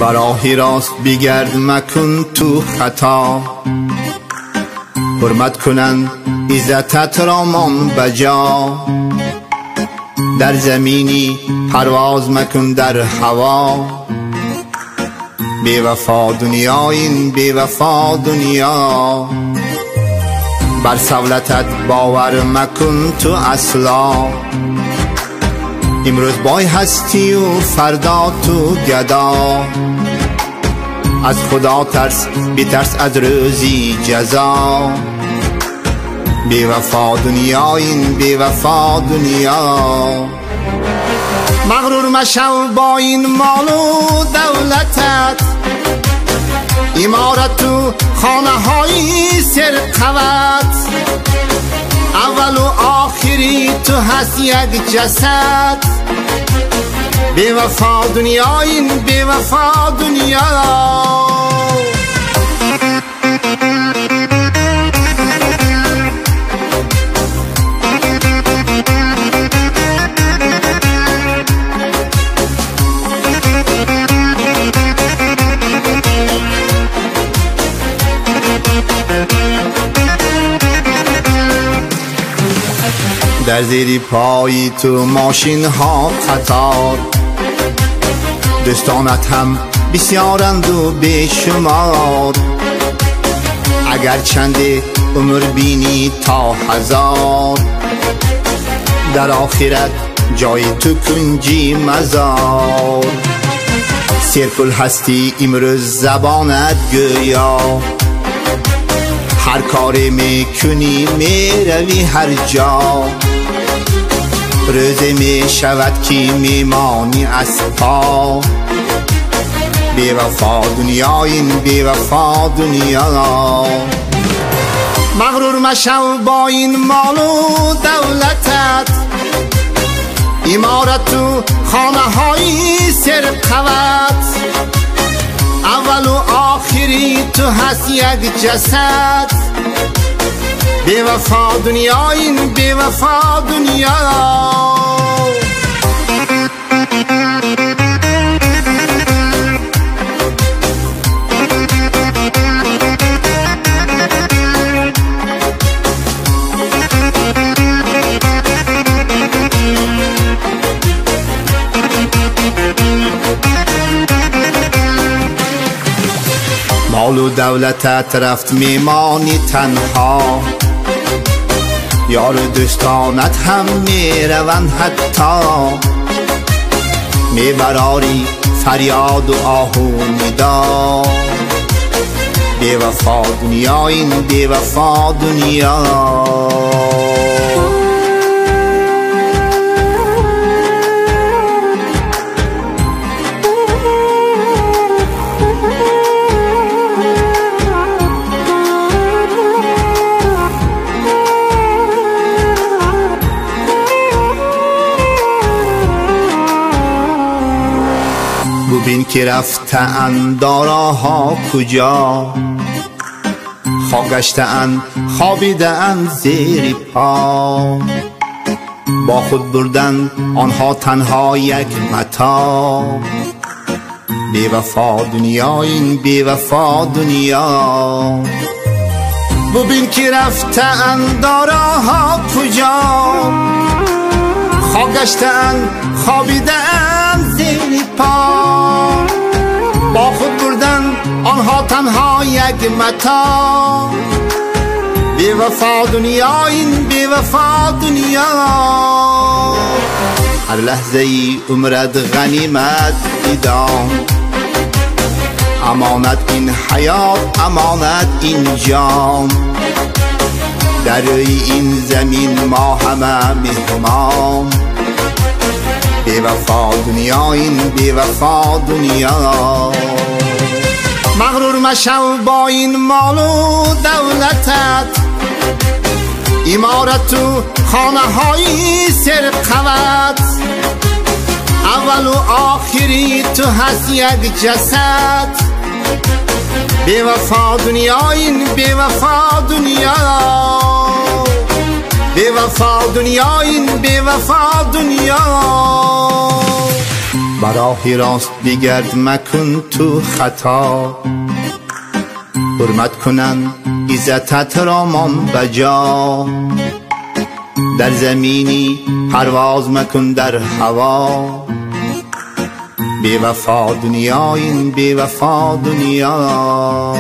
براهی راست بگرد مکن تو خطا، حرمت کنن عزتت را مان بجا. در زمینی پرواز مکن در هوا، بی وفا دنیا این بی وفا دنیا. بر سولتت باور مکن تو اصلا، امروز بای هستی و فردا تو گدا. از خدا ترس بیترس از روزی جزا، بی وفا دنیا این بی وفا دنیا. مغرور مشو با این مال و دولتت، عمارت و خانه های سرقوت. اول و آخری تو هست یک جسد، بی وفا دنیا این بی وفا دنیا. در زیر پای تو ماشین ها قطار، دوستانت هم بسیارند و بیشمار. اگر چند عمر بینی تا 1000، در آخرت جای تو کنجی مزار. سرکل هستی امروز زبانت گویا، هر کاری میکنی میروی هر جا. روزی میشود که میمانی از پا، بی وفا دنیا این بی وفا دنیا. مغرور مشو با این مال و دولتت، عمارت و خانه های سرقوت. اول و آخری تو هست یک جسد، بی وفا دنیا این بی وفا دنیا. مال و دولتت رفت میمانی تنها، یار و دوستانت هم میروند حتی. میبراری فریاد و آه و ندا، بی وفا دنیا این بی وفا دنیا. ببین که رفته‌اند داراها کجا، خواب گشته‌اند خوابیده‌اند زیر پا. با خود بردند آنها تنها یک متاع، بی وفا دنیا این بی وفا دنیا. ببین که رفته‌اند داراها کجا، خواب گشته‌اند خوابیده‌اند زیر پا. با خود بردن آنها تنها یک متاع، بی وفا دنیا این بی وفا دنیا. هر لحظه ای عمرت غنیمت بدان، امانت این حیات امانت این جان. در روی این زمین ما همه مهمان، بی وفا دنیا این بی وفا دنیا. مغرور مشو با این مال و دولتت، عمارت و خانه های سرقوت. اول و آخری تو هست یک جسد، بی وفا دنیا این بی وفا دنیا. بی وفا دنیا این بی وفا دنیا. براه راست بگرد مکن تو خطا، حرمت کنن عزتت را من بجا، در زمینی پرواز مکن در هوا، بی وفا دنیا این بی وفا دنیا.